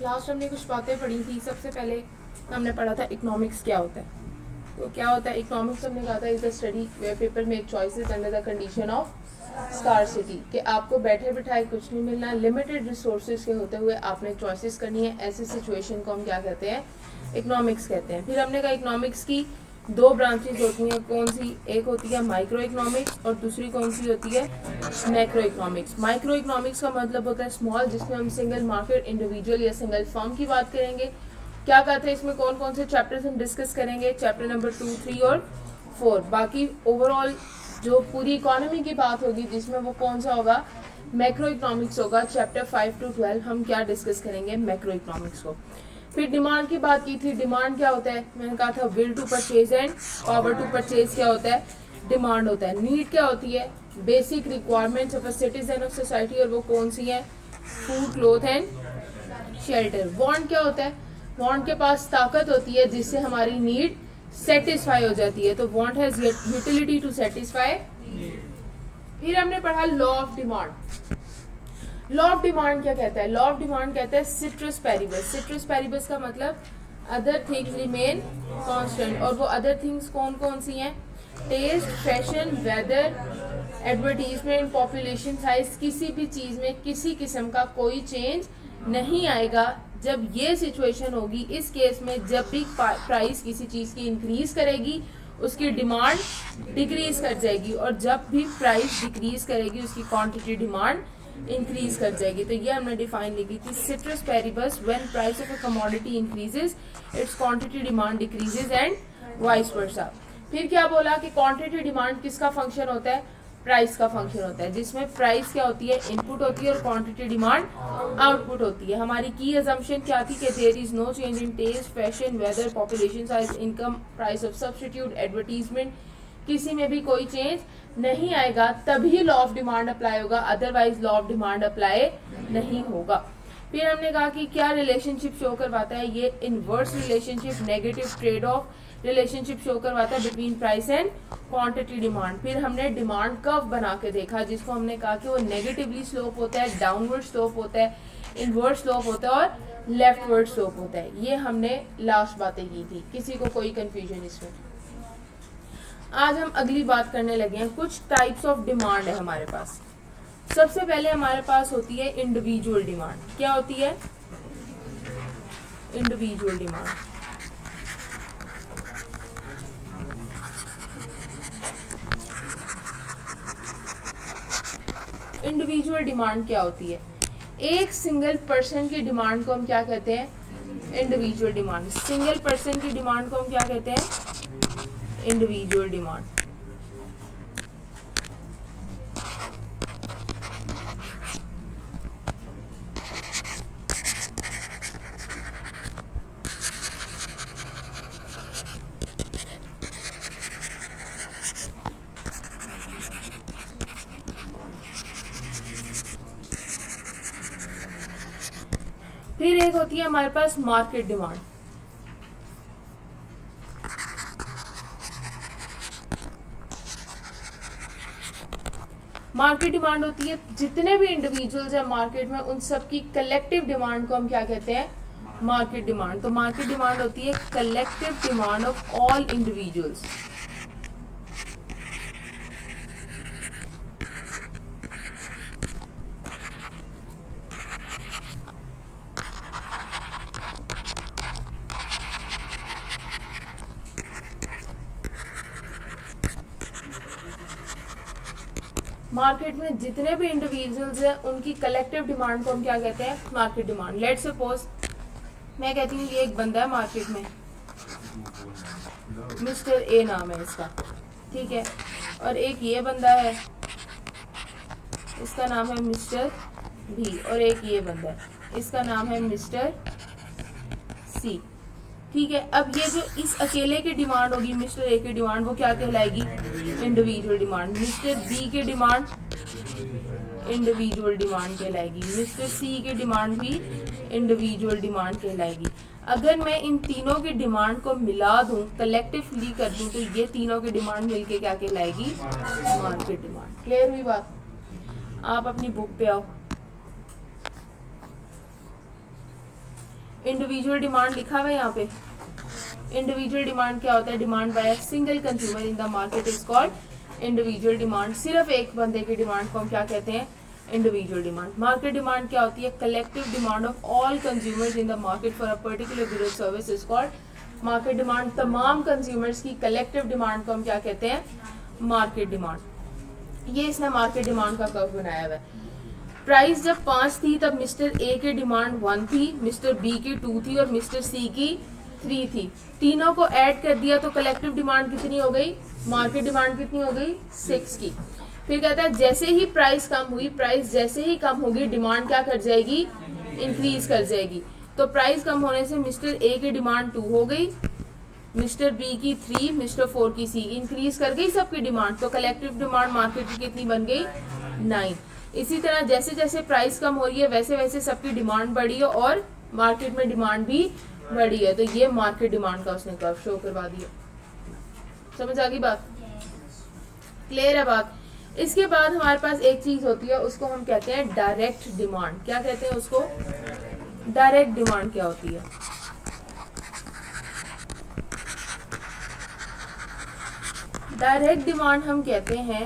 Last हमने कुछ बातें पढ़ी थी। सबसे पहले हमने पढ़ा था इकोनॉमिक्स क्या होता है। तो क्या होता है इकोनॉमिक्स, हमने कहा था is the study where people make choices under the condition of scarcity, कि आपको बैठे बिठाए कुछ नहीं मिलना, लिमिटेड रिसोर्सेज के होते हुए आपने चॉइसेस करनी है। ऐसी सिचुएशन को हम क्या कहते हैं, इकोनॉमिक्स कहते हैं। फिर हमने कहा इकोनॉमिक्स की दो ब्रांचेज होती हैं, कौन सी, एक होती है माइक्रो इकोनॉमिक्स और दूसरी कौन सी होती है, मैक्रो इकोनॉमिक्स। माइक्रो इकोनॉमिक्स का मतलब होता है स्मॉल, जिसमें हम सिंगल मार्केट, इंडिविजुअल या सिंगल फर्म की बात करेंगे। क्या कहते हैं इसमें कौन कौन से चैप्टर्स हम डिस्कस करेंगे, चैप्टर नंबर 2, 3 और 4। बाकी ओवरऑल जो पूरी इकोनॉमी की बात होगी जिसमें वो कौन सा होगा, मैक्रो इकोनॉमिक्स होगा। चैप्टर 5 to 12 हम क्या डिस्कस करेंगे, मैक्रो इकोनॉमिक्स को। फिर डिमांड की बात की थी। डिमांड क्या होता है, मैंने कहा था will to purchase and power to purchase क्या होता है, डिमांड होता है। नीड क्या होती है, basic requirements of a citizen of society, और वो कौन सी है, food, cloth and shelter. Want क्या होता है, वांट के पास ताकत होती है जिससे हमारी नीड सेटिस्फाई हो जाती है, तो want has utility to satisfy. फिर हमने पढ़ा law of demand. Law of demand क्या कहता है, लॉ ऑफ डिमांड कहता है सिट्रस पैरिबस। सिट्रस पैरिबस का मतलब अदर थिंग्स रिमेन कांस्टेंट, और वो अदर थिंग्स कौन कौन सी हैं, taste, fashion, weather, advertisement, population size. किसी भी चीज में किसी किस्म का कोई चेंज नहीं आएगा जब ये सिचुएशन होगी। इस केस में जब भी प्राइस किसी चीज की इंक्रीज करेगी उसकी डिमांड डिक्रीज कर जाएगी, और जब भी प्राइस डिक्रीज करेगी उसकी क्वांटिटी डिमांड इंक्रीज कर जाएगी। तो ये हमने डिफाइन लिखी थी, citrus paribus, when price of a commodity increases it's quantity demand decreases and vice versa. फिर क्या बोला कि क्वांटिटी डिमांड किसका फंक्शन होता है, प्राइस का फंक्शन होता है, जिसमें प्राइस क्या होती है, इनपुट होती है, और क्वांटिटी डिमांड आउटपुट होती है। हमारी की अजम्पशन क्या थी कि there is no change in taste, fashion, weather, population size, income, price of substitute, advertisement, किसी में भी कोई चेंज नहीं आएगा तभी लॉ ऑफ डिमांड अप्लाई होगा, otherwise law of demand apply नहीं होगा। फिर हमने कहा कि क्या रिलेशनशिप शो करवाता है, ये inverse relationship, negative trade off relationship show करवाता है between price and quantity demand. फिर हमने डिमांड कर्व बना के देखा, जिसको हमने कहा कि वो नेगेटिवली स्लोप होता है, डाउनवर्ड स्लोप होता है, इनवर्ड स्लोप होता है और लेफ्टवर्ड स्लोप होता है। ये हमने लास्ट बातें की थी। किसी को कोई कंफ्यूजन इसमें? आज हम अगली बात करने लगे हैं, कुछ टाइप्स ऑफ डिमांड है हमारे पास। सबसे पहले हमारे पास होती है इंडिविजुअल डिमांड। क्या होती है, इंडिविजुअल डिमांड। इंडिविजुअल डिमांड क्या होती है, एक सिंगल पर्सन की डिमांड को हम क्या कहते हैं, इंडिविजुअल डिमांड। सिंगल पर्सन की डिमांड को हम क्या कहते हैं, इंडिविजुअल डिमांड। फिर एक होती है हमारे पास मार्केट डिमांड। मार्केट डिमांड होती है जितने भी इंडिविजुअल्स हैं मार्केट में उन सब की कलेक्टिव डिमांड को हम क्या कहते हैं, मार्केट डिमांड। तो मार्केट डिमांड होती है collective demand of all individuals. Market में जितने भी इंडिविजुअल्स हैं उनकी कलेक्टिव डिमांड को हम क्या कहते हैं, मार्केट डिमांड। लेट्स सपोज मैं कहती हूँ ये एक बंदा है मार्केट में, मिस्टर ए नाम है इसका, ठीक है, और एक ये बंदा है इसका नाम है मिस्टर बी, और एक ये बंदा है इसका नाम है मिस्टर सी, ठीक है। अब ये जो इस अकेले की डिमांड होगी मिस्टर ए की डिमांड, वो क्या कहलाएगी, इंडिविजुअल डिमांड। मिस्टर बी की डिमांड इंडिविजुअल डिमांड कहलाएगी, मिस्टर सी की डिमांड भी इंडिविजुअल डिमांड कहलाएगी। अगर मैं इन तीनों की डिमांड को मिला दूं, कलेक्टिवली कर दूं, तो ये तीनों की डिमांड मिलके क्या कहलाएगी, मार्केट डिमांड। क्लियर हुई बात? आप अपनी बुक पे आओ। इंडिविजुअल डिमांड लिखा हुआ है यहाँ पे। इंडिविजुअल डिमांड क्या होता है? Demand by single consumer in the market is called individual demand. सिर्फ एक बंदे की डिमांड को हम क्या कहते हैं? Individual demand. मार्केट डिमांड क्या होती है? Collective demand of all consumers in the market for a particular good और service is called market demand. तमाम कंज्यूमर्स की कलेक्टिव डिमांड को हम क्या कहते हैं? Market demand. ये इसने मार्केट डिमांड का कर्व बनाया हुआ है। प्राइस जब 5 थी तब मिस्टर ए की डिमांड 1 थी, मिस्टर बी की 2 थी और मिस्टर सी की 3 थी। तीनों को ऐड कर दिया तो कलेक्टिव डिमांड कितनी हो गई? मार्केट डिमांड कितनी हो गई? 6 की। फिर कहता है जैसे ही प्राइस कम हुई, प्राइस जैसे ही कम होगी डिमांड क्या कर जाएगी? इंक्रीज कर जाएगी। तो प्राइस कम होने से मिस्टर ए की डिमांड 2 हो गई, मिस्टर बी की 3, मिस्टर 4 की सी। इंक्रीज कर गई सबकी डिमांड, तो कलेक्टिव डिमांड मार्केट की कितनी बन गई? 9। इसी तरह जैसे जैसे प्राइस कम हो रही है वैसे वैसे सबकी डिमांड बढ़ी है और मार्केट में डिमांड भी बढ़ी है। तो ये मार्केट डिमांड का उसने कर्व शो करवा दिया। समझ आ गई बात? क्लियर है बात? इसके बाद हमारे पास एक चीज होती है, उसको हम कहते हैं डायरेक्ट डिमांड। क्या कहते हैं उसको? डायरेक्ट डिमांड क्या होती है? डायरेक्ट डिमांड हम कहते हैं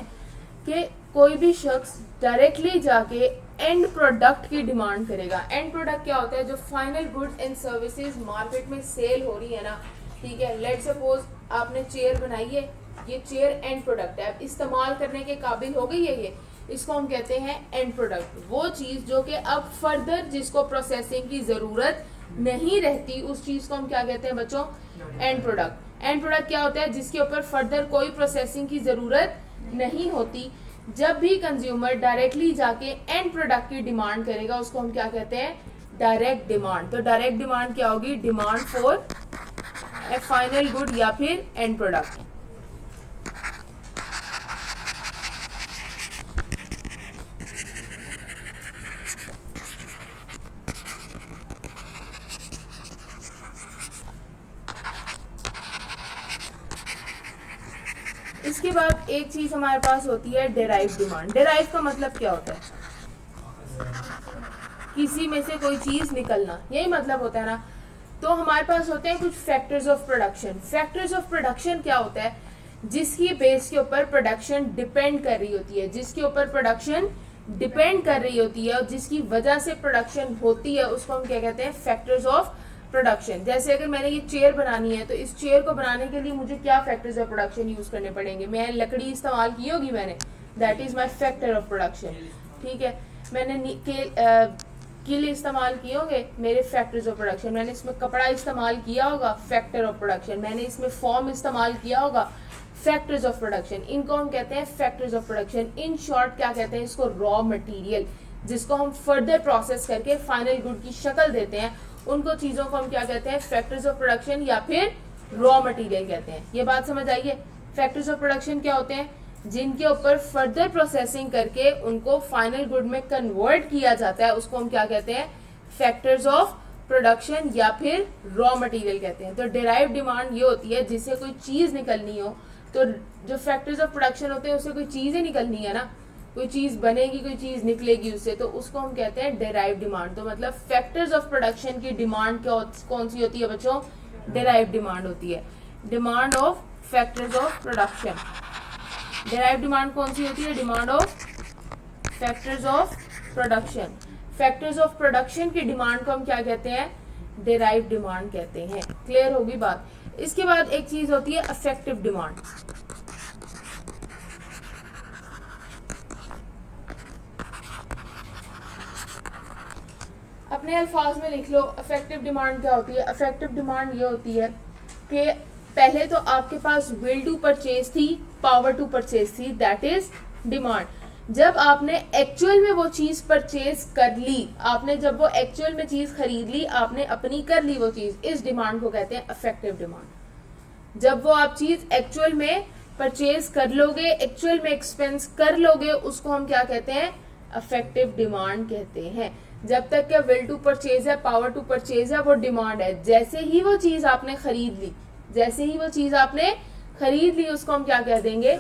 कि कोई भी शख्स डायरेक्टली जाके एंड प्रोडक्ट की डिमांड करेगा। एंड प्रोडक्ट क्या होता है? जो final goods and services market में सेल हो रही है ना, ठीक है। लेट सपोज आपने चेयर बनाई है, ये चेयर एंड प्रोडक्ट है, अब इस्तेमाल करने के काबिल हो गई है ये, इसको हम कहते हैं एंड प्रोडक्ट। वो चीज जो कि अब फर्दर जिसको प्रोसेसिंग की जरूरत नहीं रहती, उस चीज को हम क्या कहते हैं बच्चों? And product. एंड प्रोडक्ट क्या होता है? जिसके ऊपर फर्दर कोई प्रोसेसिंग की जरूरत नहीं होती। जब भी कंज्यूमर डायरेक्टली जाके एंड प्रोडक्ट की डिमांड करेगा उसको हम क्या कहते हैं? Direct demand. तो डायरेक्ट डिमांड क्या होगी? Demand for A final good या फिर एंड प्रोडक्ट। इसके बाद एक चीज हमारे पास होती है डेराइव डिमांड। डेराइव का मतलब क्या होता है? किसी में से कोई चीज निकलना, यही मतलब होता है ना। तो हमारे पास होते हैं कुछ factors of production. Factors of production क्या होता है? जिसकी बेस के ऊपर प्रोडक्शन डिपेंड कर रही होती है, जिसके ऊपर प्रोडक्शन डिपेंड कर रही होती है और जिसकी वजह से प्रोडक्शन होती है, उसको हम क्या कहते हैं? Factors of production. जैसे अगर मैंने ये चेयर बनानी है तो इस चेयर को बनाने के लिए मुझे क्या फैक्टर्स ऑफ प्रोडक्शन यूज करने पड़ेंगे? मैं लकड़ी इस्तेमाल की होगी मैंने, that is my factor of production, ठीक है। मैंने किल इस्तेमाल किए होंगे, मेरे फैक्टर्स ऑफ प्रोडक्शन। मैंने इसमें कपड़ा इस्तेमाल किया होगा, फैक्टर ऑफ प्रोडक्शन। मैंने इसमें फॉर्म इस्तेमाल किया होगा, फैक्टर्स ऑफ प्रोडक्शन। इनको हम कहते हैं factors of production. In short क्या कहते हैं इसको? रॉ मटेरियल, जिसको हम फर्दर प्रोसेस करके फाइनल गुड की शक्ल देते हैं, उनको चीजों को हम क्या कहते हैं? फैक्टर्स ऑफ प्रोडक्शन या फिर रॉ मटेरियल कहते हैं। ये बात समझ आई है? फैक्टर्स ऑफ प्रोडक्शन क्या होते हैं? जिनके ऊपर फर्दर प्रोसेसिंग करके उनको फाइनल गुड में कन्वर्ट किया जाता है, उसको हम क्या कहते हैं? फैक्टर्स ऑफ प्रोडक्शन या फिर रॉ मटेरियल कहते हैं। तो डेराइव डिमांड ये होती है जिससे कोई चीज निकलनी हो, तो जो फैक्टर्स ऑफ प्रोडक्शन होते हैं उससे कोई चीज ही निकलनी है ना, कोई चीज बनेगी, कोई चीज निकलेगी उससे, तो उसको हम कहते हैं डेराइव डिमांड। तो मतलब फैक्टर्स ऑफ प्रोडक्शन की डिमांड कौन सी होती है बच्चों? डेराइव डिमांड होती है। Demand of factors of production. Derived demand कौन सी होती है? Demand of factors of production. Factors of production की डिमांड को हम क्या कहते हैं? डेराइव डिमांड कहते हैं। क्लियर होगी बात? इसके बाद एक चीज होती है अफेक्टिव डिमांड। अपने अल्फाज में लिख लो अफेक्टिव डिमांड क्या होती है। अफेक्टिव डिमांड ये होती है कि पहले तो आपके पास विल टू परचेज थी, पावर टू परचेज थी, दैट इज डिमांड। जब आपने एक्चुअल में वो चीज परचेज कर ली, आपने जब वो एक्चुअल में चीज खरीद ली, आपने अपनी कर ली वो चीज, इस डिमांड को कहते हैं अफेक्टिव डिमांड। जब वो आप चीज एक्चुअल में परचेज कर लोगे, एक्चुअल में एक्सपेंस कर लोगे, उसको हम क्या कहते हैं? अफेक्टिव डिमांड कहते हैं। जब तक क्या विल टू परचेज है, पावर टू परचेज है, वो डिमांड है। जैसे ही वो चीज आपने खरीद ली, जैसे ही वो चीज आपने खरीद ली, उसको हम क्या कह देंगे?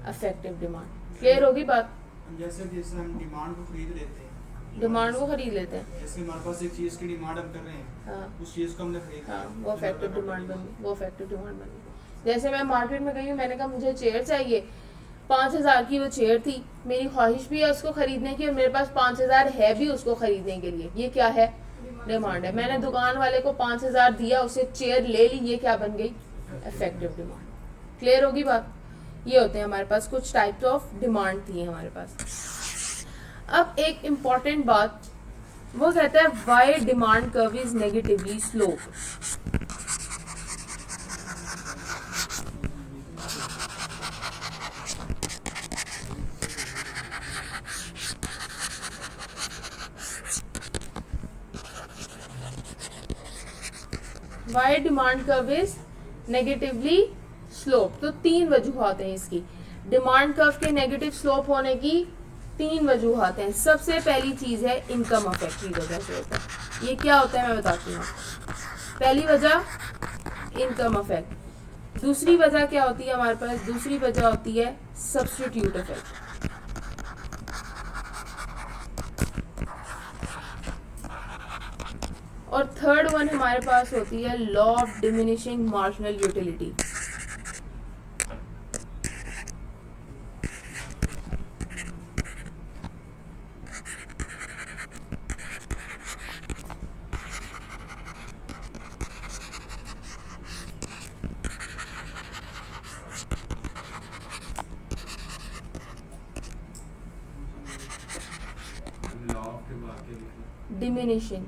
Affective demand. क्लियर होगी बात? जैसे हम डिमांड को खरीद लेते हैं डिमांड वो खरीद लेते हैं। जैसे हमारे पास एक चीज की डिमांड हम कर रहे हैं, हाँ उस चीज को हमने खरीद हाँ, लिया, वो इफेक्टिव डिमांड बन गई, वो इफेक्टिव डिमांड बन गई। जैसे मैं मार्केट में गई हूँ, मैंने कहा मुझे चेयर चाहिए, 5,000 की वो चेयर थी, मेरी ख्वाहिश भी है उसको खरीदने की और मेरे पास 5,000 है भी उसको खरीदने के लिए। ये क्या है? डिमांड है। मैंने दुकान वाले को 5,000 दिया, उसे चेयर ले ली, ये क्या बन गई? Effective demand. क्लियर होगी बात? ये होते हैं हमारे पास कुछ टाइप्स ऑफ डिमांड थी हमारे पास। अब एक इम्पॉर्टेंट बात, वो कहता है why demand curve is negatively slope. Why demand curve is negatively slope. तो 3 वजूहात हैं इसकी। डिमांड कर्व के नेगेटिव स्लोप होने की 3 वजूहात हैं। सबसे पहली चीज है इनकम अफेक्ट की वजह से होता है। ये क्या होता है मैं बताती हूँ। पहली वजह इनकम अफेक्ट। दूसरी वजह क्या होती है हमारे पास? दूसरी वजह होती है सब्स्टिट्यूट इफेक्ट। और थर्ड वन हमारे पास होती है law of diminishing marginal utility. Diminishing.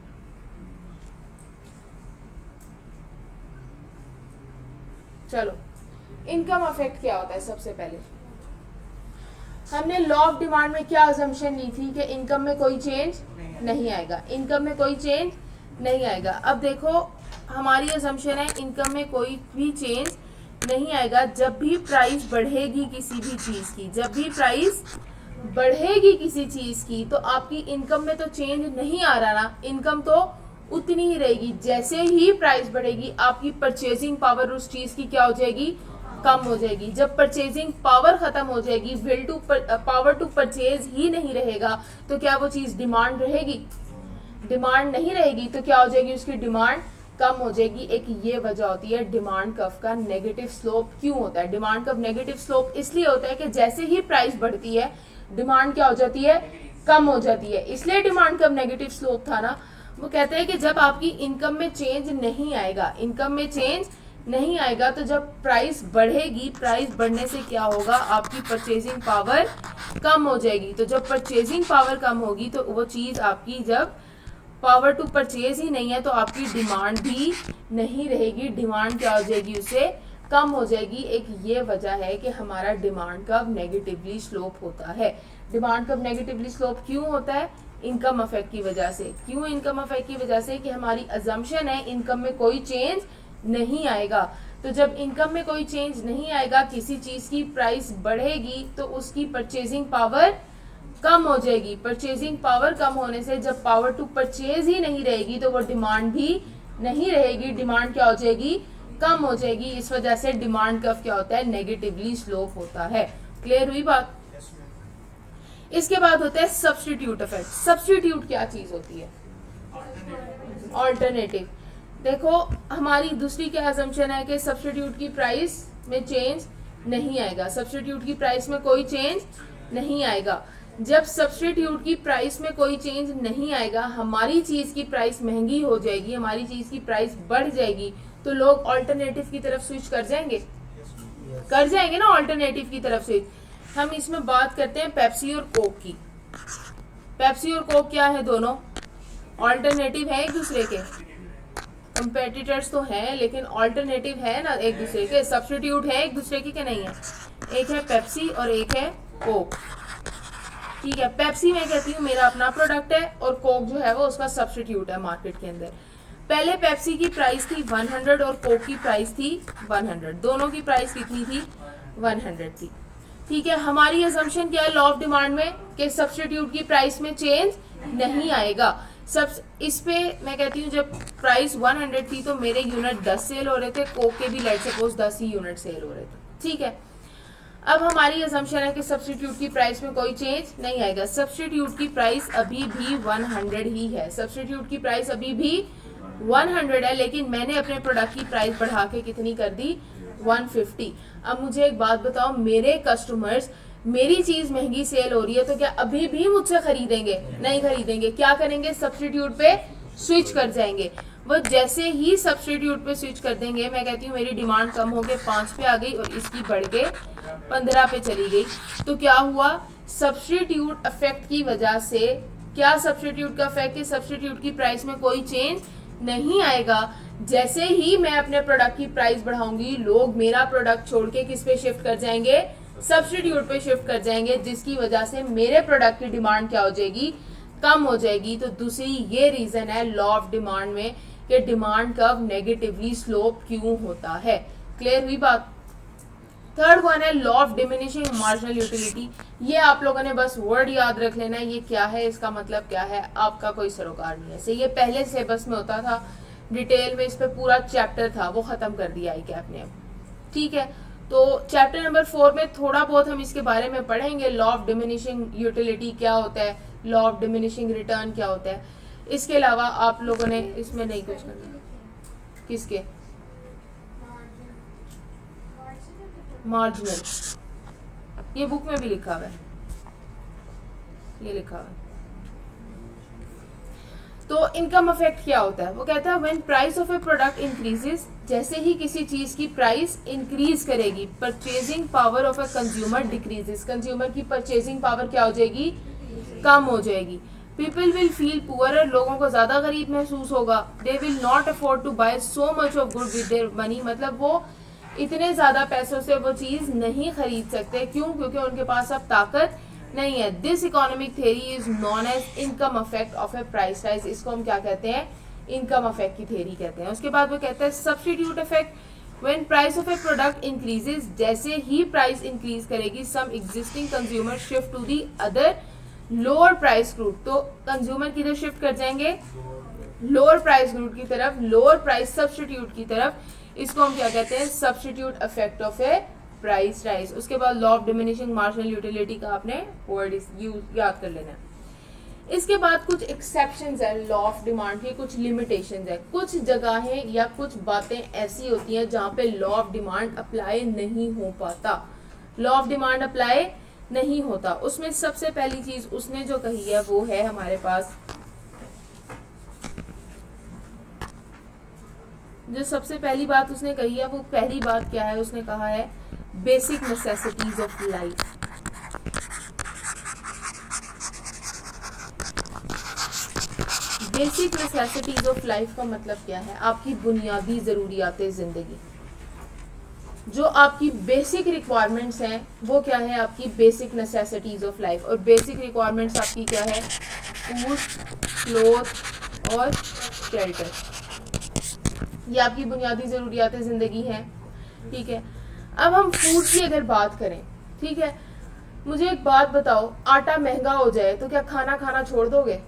चलो, इनकम अफेक्ट क्या होता है? सबसे पहले हमने लॉ ऑफ डिमांड में क्या अजम्पशन ली थी कि इनकम में कोई चेंज नहीं आएगा, इनकम में कोई चेंज नहीं आएगा। अब देखो हमारी अजम्पशन है इनकम में कोई भी चेंज नहीं आएगा जब भी प्राइस बढ़ेगी किसी भी चीज की। जब भी प्राइस बढ़ेगी किसी चीज की तो आपकी इनकम में तो चेंज नहीं आ रहा ना, इनकम तो उतनी ही रहेगी। जैसे ही प्राइस बढ़ेगी आपकी परचेजिंग पावर उस चीज की क्या हो जाएगी? कम हो जाएगी। जब परचेजिंग पावर खत्म हो जाएगी, will to power to purchase ही नहीं रहेगा, तो क्या वो चीज डिमांड रहेगी? डिमांड नहीं रहेगी तो क्या हो जाएगी? उसकी डिमांड कम हो जाएगी। एक ये वजह होती है डिमांड कर्व का नेगेटिव स्लोप क्यों होता है। डिमांड कर्व नेगेटिव स्लोप इसलिए होता है कि जैसे ही प्राइस बढ़ती है डिमांड क्या हो जाती है? कम हो जाती है। इसलिए डिमांड कर्व नेगेटिव स्लोप था ना। वो कहते हैं कि जब आपकी इनकम में चेंज नहीं आएगा, इनकम में चेंज नहीं आएगा तो जब प्राइस बढ़ेगी, प्राइस बढ़ने से क्या होगा? आपकी परचेजिंग पावर कम हो जाएगी। तो जब परचेजिंग पावर कम होगी तो वो चीज आपकी, जब पावर टू परचेज ही नहीं है तो आपकी डिमांड भी नहीं रहेगी, डिमांड क्या हो जाएगी? उससे कम हो जाएगी। एक ये वजह है कि हमारा डिमांड कर्व नेगेटिवली स्लोप होता है। डिमांड कर्व नेगेटिवली स्लोप क्यों होता है? इनकम अफेक्ट की वजह से। क्यों इनकम अफेक्ट की वजह से? कि हमारी अजम्पशन है इनकम में कोई चेंज नहीं आएगा। तो जब इनकम में कोई चेंज नहीं आएगा, किसी चीज की प्राइस बढ़ेगी तो उसकी परचेजिंग पावर कम हो जाएगी। परचेजिंग पावर कम होने से जब पावर टू परचेज ही नहीं रहेगी तो वो डिमांड भी नहीं रहेगी, डिमांड क्या हो जाएगी? कम हो जाएगी। इस वजह से डिमांड कर्व क्या होता है? नेगेटिवली स्लोप होता है। क्लियर हुई बात? इसके बाद होता है सब्स्टिट्यूट इफेक्ट। सब्स्टिट्यूट क्या चीज होती है? ऑल्टरनेटिव। देखो हमारी दूसरी क्या असम्पशन है कि सब्स्टिट्यूट की प्राइस में चेंज नहीं आएगा, सब्स्टिट्यूट की प्राइस में कोई चेंज नहीं आएगा। जब सब्स्टिट्यूट की प्राइस में कोई चेंज नहीं आएगा, हमारी चीज की प्राइस महंगी हो जाएगी, हमारी चीज की प्राइस बढ़ जाएगी, तो लोग ऑल्टरनेटिव की तरफ स्विच कर जाएंगे, कर जाएंगे ना ऑल्टरनेटिव की तरफ स्विच। हम इसमें बात करते हैं पेप्सी और कोक की। पेप्सी और कोक क्या है? दोनों ऑल्टरनेटिव है एक दूसरे के, कंपेटिटर्स तो हैं लेकिन ऑल्टरनेटिव है ना एक दूसरे के, सब्स्टिट्यूट है एक दूसरे के कि नहीं है? एक है पेप्सी और एक है कोक। ठीक है, पेप्सी मैं कहती हूँ मेरा अपना प्रोडक्ट है और कोक जो है वो उसका सब्स्टिट्यूट है मार्केट के अंदर। पहले पेप्सी की प्राइस थी 100 और कोक की प्राइस थी 100, दोनों की प्राइस कितनी थी? 100 थी। ठीक है, हमारी असम्पशन क्या है लॉ ऑफ डिमांड में कि सब्स्टिट्यूट की प्राइस में चेंज नहीं आएगा। सब इस पे मैं कहती हूँ जब प्राइस 100 थी तो मेरे यूनिट 10 सेल हो रहे थे, कोक के भी लेट सपोज 10 ही यूनिट सेल हो रहे थे। ठीक है, अब हमारी असम्पशन है कि सब्स्टिट्यूट की प्राइस में कोई चेंज नहीं आएगा। सब्स्टिट्यूट की प्राइस अभी भी 100 ही है, सब्स्टिट्यूट की प्राइस अभी भी 100 है, लेकिन मैंने अपने प्रोडक्ट की प्राइस बढ़ा के कितनी कर दी, 150। अब मुझे एक बात बताओ, मेरे कस्टमर्स, मेरी चीज महंगी सेल हो रही है तो क्या अभी भी मुझसे खरीदेंगे? नहीं खरीदेंगे। क्या करेंगे? सब्स्टिट्यूट पे स्विच कर जाएंगे। वो जैसे ही सब्स्टिट्यूट पे स्विच कर देंगे, मैं कहती हूँ मेरी डिमांड कम हो के 5 पे आ गई और इसकी बढ़ के 15 पे चली गई, तो क्या हुआ? सब्स्टिट्यूट इफेक्ट की वजह से, क्या सब्स्टिट्यूट का इफेक्ट है? सब्स्टिट्यूट की प्राइस में कोई चेंज नहीं आएगा। जैसे ही मैं अपने प्रोडक्ट की प्राइस बढ़ाऊंगी, लोग मेरा प्रोडक्ट छोड़ के किस पे शिफ्ट कर जाएंगे? सब्स्टिट्यूट पे शिफ्ट कर जाएंगे, जिसकी वजह से मेरे प्रोडक्ट की डिमांड क्या हो जाएगी? कम हो जाएगी। तो दूसरी ये रीजन है लॉ ऑफ डिमांड में कि डिमांड कर्व नेगेटिवली स्लोप क्यों होता है। क्लियर हुई बात? थर्ड वन है law of diminishing marginal utility. ये आप लोगों ने बस वर्ड याद रख लेना है, ये क्या है, इसका मतलब क्या है, आपका कोई सरोकार नहीं है। से ये पहले सिलेबस में होता था, डिटेल में इस पे पूरा चैप्टर था, वो खत्म कर दिया ICAP ने। ठीक है, तो चैप्टर नंबर 4 में थोड़ा बहुत हम इसके बारे में पढ़ेंगे। लॉ ऑफ डिमिनिशिंग यूटिलिटी क्या होता है, लॉ ऑफ डिमिनिशिंग रिटर्न क्या होता है। इसके अलावा आप लोगों ने इसमें नहीं कुछ करना। किसके? मार्जिनल, ये बुक में भी लिखा हुआ है, ये लिखा हुआ है। तो इनकम इफेक्ट क्या होता है? वो कहता है when price of a product increases, जैसे ही किसी चीज की प्राइस इंक्रीज करेगी, purchasing power of a consumer decreases, consumer की परचेजिंग पावर क्या हो जाएगी? कम हो जाएगी। पीपल विल फील पुअरर, लोगों को ज्यादा गरीब महसूस होगा। They will not afford to buy so much of good with their money, मतलब वो इतने ज्यादा पैसों से वो चीज नहीं खरीद सकते। क्यों? क्योंकि उनके पास अब ताकत नहीं है। This economic theory is known as income effect of a price rise. इसको हम क्या कहते हैं? इनकम इफेक्ट की थ्योरी कहते हैं। उसके बाद वो कहते हैं substitute effect, when price of a product increases, जैसे ही प्राइस इंक्रीज करेगी, some existing consumer shift to the other lower price group, तो कंज्यूमर किधर शिफ्ट कर जाएंगे? लोअर प्राइस ग्रुप की तरफ, लोअर प्राइस सब्स्टिट्यूट की तरफ। इसको हम क्या कहते हैं? Substitute effect of a price rise. उसके बाद law of diminishing marginal utility का आपने वर्ड यूज याद कर लेना है। इसके बाद कुछ एक्सेप्शंस है लॉ ऑफ डिमांड की, कुछ लिमिटेशंस है। कुछ जगहें या कुछ बातें ऐसी होती हैं जहां पे लॉ ऑफ डिमांड अप्लाई नहीं हो पाता, लॉ ऑफ डिमांड अप्लाई नहीं होता। उसमें सबसे पहली चीज उसने जो कही है वो है हमारे पास, जो सबसे पहली बात उसने कही है वो पहली बात क्या है? उसने कहा है basic necessities of life. Basic necessities of life का मतलब क्या है? आपकी बुनियादी जरूरियातें जिंदगी, जो आपकी बेसिक रिक्वायरमेंट्स हैं वो क्या है? आपकी बेसिक नेसेसिटीज ऑफ लाइफ। और बेसिक रिक्वायरमेंट्स आपकी क्या है? फूड, क्लोथ और शेल्टर, ये आपकी बुनियादी जरूरियातें जिंदगी हैं। ठीक है, अब हम फूड की अगर बात करें, ठीक है, मुझे एक बात बताओ, आटा महंगा हो जाए तो क्या खाना खाना छोड़ दोगे?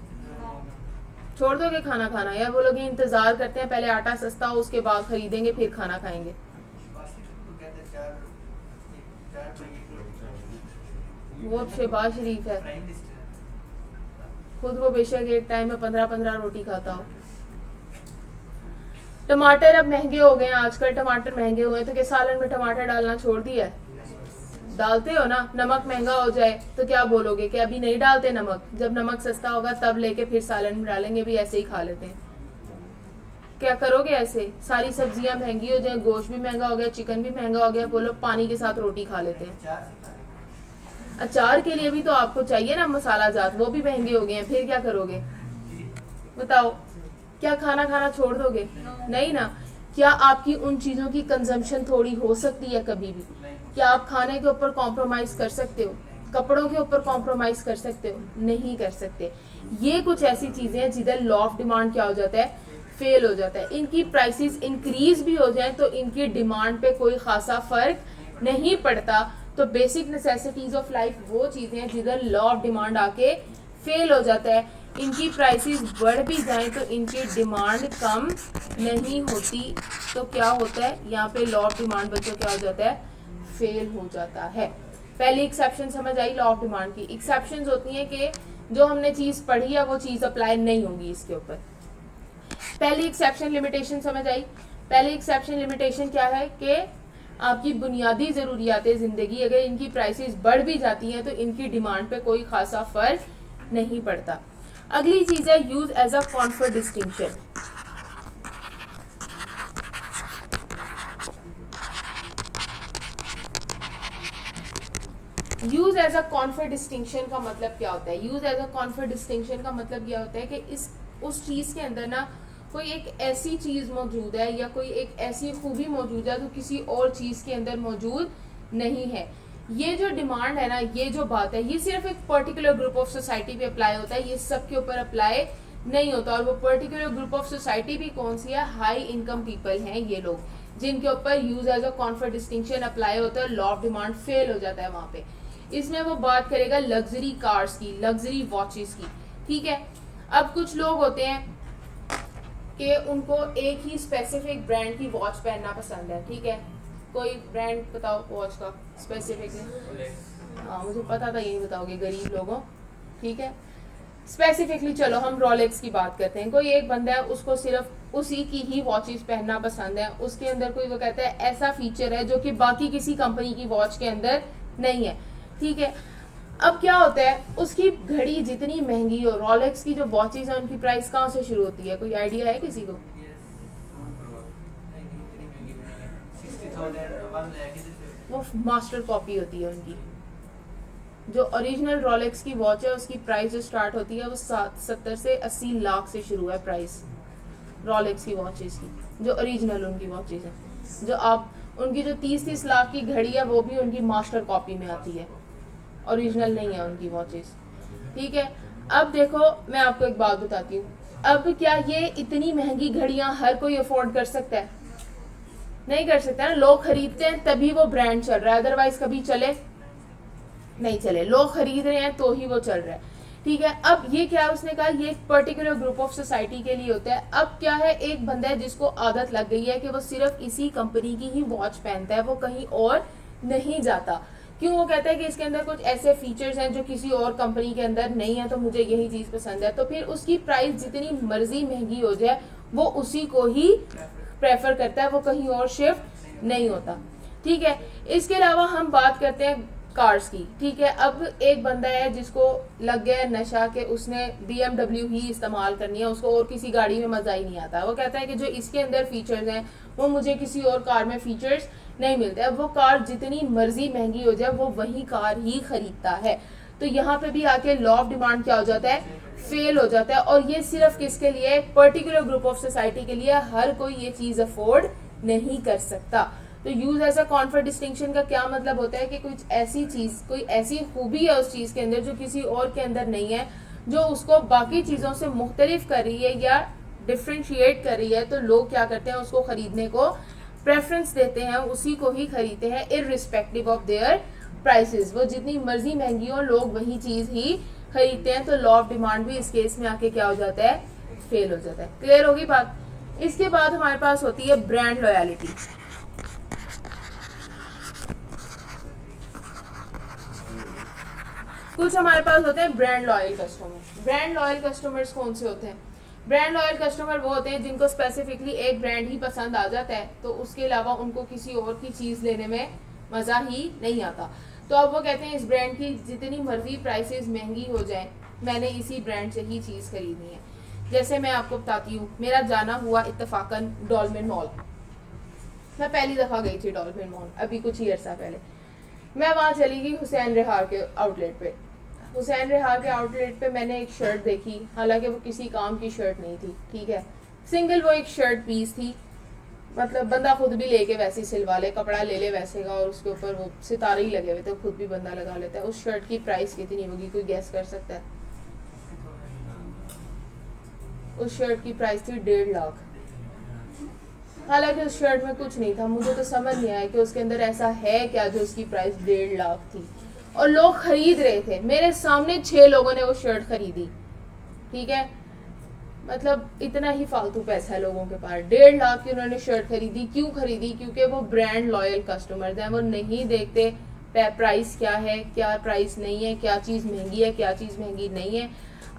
छोड़ दोगे खाना खाना, या वो लोग इंतजार करते हैं पहले आटा सस्ता हो उसके बाद खरीदेंगे फिर खाना खाएंगे? वो अब शहबाज शरीफ है, खुद वो बेशक एक टाइम में 15-15 रोटी खाता हो। टमाटर अब महंगे हो गए हैं, आजकल टमाटर महंगे हुए हैं, तो क्या सालन में टमाटर डालना छोड़ दिया है? डालते हो ना। नमक महंगा हो जाए तो क्या बोलोगे कि अभी नहीं डालते नमक, जब नमक सस्ता होगा तब लेके फिर सालन में डालेंगे, भी ऐसे ही खा लेते हैं। क्या करोगे ऐसे? सारी सब्जियां महंगी हो जाए, गोश्त भी महंगा हो गया, चिकन भी महंगा हो गया, बोलो पानी के साथ रोटी खा लेते हैं। अचार के लिए भी तो आपको चाहिए ना मसाला जात, वो भी महंगे हो गए हैं, फिर क्या करोगे? बताओ, क्या खाना खाना छोड़ दोगे? नहीं ना। क्या आपकी उन चीजों की कंजम्पशन थोड़ी हो सकती है कभी भी? क्या आप खाने के ऊपर कॉम्प्रोमाइज कर सकते हो? कपड़ों के ऊपर कॉम्प्रोमाइज कर सकते हो? नहीं कर सकते। ये कुछ ऐसी चीजें हैं जिधर लॉ ऑफ डिमांड क्या हो जाता है? फेल हो जाता है। इनकी प्राइसेस इंक्रीज भी हो जाए तो इनकी डिमांड पे कोई खासा फर्क नहीं पड़ता। तो बेसिक नेसेसिटीज ऑफ लाइफ वो चीजें हैं जिधर लॉ ऑफ डिमांड आके फेल हो जाता है। इनकी प्राइसेस बढ़ भी जाएं तो इनकी डिमांड कम नहीं होती। तो क्या होता है यहाँ पे? लॉ ऑफ डिमांड बच्चों क्या हो जाता है? फेल हो जाता है। पहली एक्सेप्शन समझ आई लॉ ऑफ डिमांड की। एक्सेप्शंस होती हैं कि जो हमने चीज पढ़ी है वो चीज अप्लाई नहीं होगी इसके ऊपर। पहली एक्सेप्शन लिमिटेशन समझ आई। पहली एक्सेप्शन लिमिटेशन क्या है कि आपकी बुनियादी ज़रूरियात ज़िंदगी अगर इनकी प्राइसेस बढ़ भी जाती हैं तो इनकी डिमांड पे कोई खासा फर्क नहीं पड़ता। अगली चीज़ है use as a confer distinction. Use as a confer distinction का मतलब क्या होता है? Use as a confer distinction का मतलब यह होता है कि इस उस चीज़ के अंदर ना कोई एक ऐसी चीज़ मौजूद है या कोई एक ऐसी खूबी मौजूद है जो किसी और चीज़ के अंदर मौजूद नहीं है। ये जो डिमांड है ना, ये जो बात है, ये सिर्फ एक पर्टिकुलर ग्रुप ऑफ सोसाइटी पे अप्लाई होता है, ये सबके ऊपर अप्लाई नहीं होता। और वो पर्टिकुलर ग्रुप ऑफ सोसाइटी भी कौन सी है? हाई इनकम पीपल हैं ये लोग, जिनके ऊपर use as a confer distinction apply होता है, लॉ ऑफ डिमांड फेल हो जाता है वहां पे। इसमें वो बात करेगा लग्जरी कार्स की, लग्जरी वॉचेस की, ठीक है। अब कुछ लोग होते हैं कि उनको एक ही स्पेसिफिक ब्रांड की वॉच पहनना पसंद है, ठीक है। कोई ब्रांड बताओ वॉच का स्पेसिफिकली। हाँ मुझे पता था यही बताओगे गरीब लोगों, ठीक है। स्पेसिफिकली चलो हम रोलेक्स की बात करते हैं। कोई एक बंदा है उसको सिर्फ उसी की ही वॉचेस पहनना पसंद है, उसके अंदर कोई वो कहता है ऐसा फीचर है जो कि बाकी किसी कंपनी की वॉच के अंदर नहीं है, ठीक है। अब क्या होता है, उसकी घड़ी जितनी महंगी हो, रोलेक्स की जो वॉचेस है उनकी प्राइस कहाँ से शुरू होती है? कोई आइडिया है किसी को? वो मास्टर कॉपी होती है उनकी। जो ओरिजिनल रोलेक्स की वॉच है उसकी प्राइस जो स्टार्ट होती है वो 70 से 80 लाख से शुरू है प्राइस रोलेक्स की वॉचेस की, जो ओरिजिनल उनकी वॉचेस है। जो आप उनकी जो 30-30 लाख की घड़ी है वो भी उनकी मास्टर कॉपी में आती है, ओरिजिनल नहीं है उनकी वॉचेस, ठीक है। अब देखो मैं आपको एक बात बताती हूँ, अब क्या ये इतनी महंगी घड़ियां हर कोई अफोर्ड कर सकता है? नहीं कर सकता ना। लोग खरीदते हैं तभी वो ब्रांड चल रहा है, अदरवाइज कभी चले नहीं चले। लोग खरीद रहे हैं तो ही वो चल रहा है, ठीक है। अब ये क्या उसने कहा, ये एक पर्टिकुलर ग्रुप ऑफ सोसाइटी के लिए होता है। अब क्या है, एक बंदा है जिसको आदत लग गई है कि वो सिर्फ इसी कंपनी की ही वॉच पहनता है, वो कहीं और नहीं जाता। क्यों? वो कहता है कि इसके अंदर कुछ ऐसे फीचर्स हैं जो किसी और कंपनी के अंदर नहीं है, तो मुझे यही चीज पसंद है। तो फिर उसकी प्राइस जितनी मर्जी महंगी हो जाए वो उसी को ही प्रेफर करता है, वो कहीं और शिफ्ट नहीं होता, ठीक है। इसके अलावा हम बात करते हैं कार्स की, ठीक है। अब एक बंदा है जिसको लग गया है नशा के उसने BMW ही इस्तेमाल करनी है, उसको और किसी गाड़ी में मजा ही नहीं आता। वो कहता है कि जो इसके अंदर फीचर्स हैं वो मुझे किसी और कार में फीचर्स नहीं मिलते। अब वो कार जितनी मर्जी महंगी हो जाए वो वही कार ही खरीदता है। तो यहाँ पे भी आके लॉ ऑफ डिमांड क्या हो जाता है? फेल हो जाता है। और ये सिर्फ किसके लिए? पर्टिकुलर ग्रुप ऑफ सोसाइटी के लिए। हर कोई ये चीज अफोर्ड नहीं कर सकता। तो use as a confer distinction का क्या मतलब होता है कि कुछ ऐसी चीज, कोई ऐसी खूबी है उस चीज के अंदर जो किसी और के अंदर नहीं है, जो उसको बाकी चीजों से मुख्तलिफ कर रही है या डिफ्रेंशिएट कर रही है, तो लोग क्या करते हैं उसको खरीदने को प्रेफरेंस देते हैं, उसी को ही खरीदते हैं इररिस्पेक्टिव ऑफ देयर प्राइसेस। वो जितनी मर्जी महंगी हो लोग वही चीज ही खरीदते हैं। तो लॉ ऑफ डिमांड भी इस केस में आके क्या हो जाता है? फेल हो जाता है। क्लियर होगी बात? इसके बाद हमारे पास होती है ब्रांड लॉयलिटी। कुछ हमारे पास होते हैं brand loyal customer. Brand loyal customers कौन से होते हैं? ब्रांड लॉयल कस्टमर वो होते हैं जिनको स्पेसिफिकली एक ब्रांड ही पसंद आ जाता है, तो उसके अलावा उनको किसी और की चीज लेने में मजा ही नहीं आता। तो अब वो कहते हैं इस ब्रांड की जितनी मर्जी प्राइसेस महंगी हो जाए, मैंने इसी ब्रांड से ही चीज खरीदनी है। जैसे मैं आपको बताती हूँ, मेरा जाना हुआ इत्तेफाकन डॉल्फिन मॉल। मैं पहली दफा गई थी डॉल्फिन मॉल अभी कुछ ही अर्सा पहले। मैं वहां चली गई हुसैन रेहार के आउटलेट पे। हुसैन रेहार के आउटलेट पे मैंने एक शर्ट देखी, हालांकि वो किसी काम की शर्ट नहीं थी, ठीक है। सिंगल वो एक शर्ट पीस थी, मतलब बंदा खुद भी लेके वैसे ही सिलवा ले, कपड़ा ले ले वैसे का, और उसके ऊपर वो सितारे ही लगे हुए थे, खुद भी बंदा लगा लेता है। उस शर्ट की प्राइस कितनी होगी, कोई गैस कर सकता है? उस शर्ट की प्राइस थी 1.5 लाख। हालांकि उस शर्ट में कुछ नहीं था, मुझे तो समझ नहीं आया कि उसके अंदर ऐसा है क्या जो उसकी प्राइस 1.5 लाख थी, और लोग खरीद रहे थे। मेरे सामने 6 लोगों ने वो शर्ट खरीदी, ठीक है। मतलब इतना ही फालतू पैसा है लोगों के पास। 1.5 लाख की उन्होंने शर्ट खरीदी। क्यों खरीदी? क्योंकि वो ब्रांड लॉयल कस्टमर्स हैं, वो नहीं देखते प्राइस क्या है, क्या प्राइस नहीं है, क्या चीज़ महंगी है, क्या चीज़ महंगी नहीं है।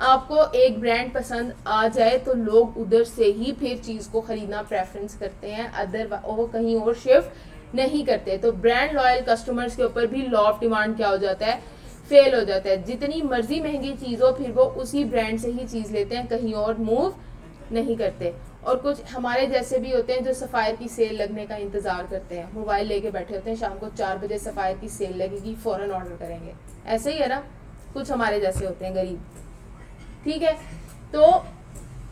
आपको एक ब्रांड पसंद आ जाए तो लोग उधर से ही फिर चीज़ को ख़रीदना प्रेफरेंस करते हैं, अदर वो कहीं और शिफ्ट नहीं करते। तो ब्रांड लॉयल कस्टमर्स के ऊपर भी लॉ ऑफ डिमांड क्या हो जाता है, फेल हो जाता है। जितनी मर्जी महंगी चीज़ हो फिर वो उसी ब्रांड से ही चीज़ लेते हैं, कहीं और मूव नहीं करते। और कुछ हमारे जैसे भी होते हैं जो सफ़ायर की सेल लगने का इंतज़ार करते हैं, मोबाइल लेके बैठे होते हैं, शाम को 4 बजे सफ़ायर की सेल लगेगी, फ़ौरन ऑर्डर करेंगे। ऐसे ही है ना, कुछ हमारे जैसे होते हैं गरीब। ठीक है, तो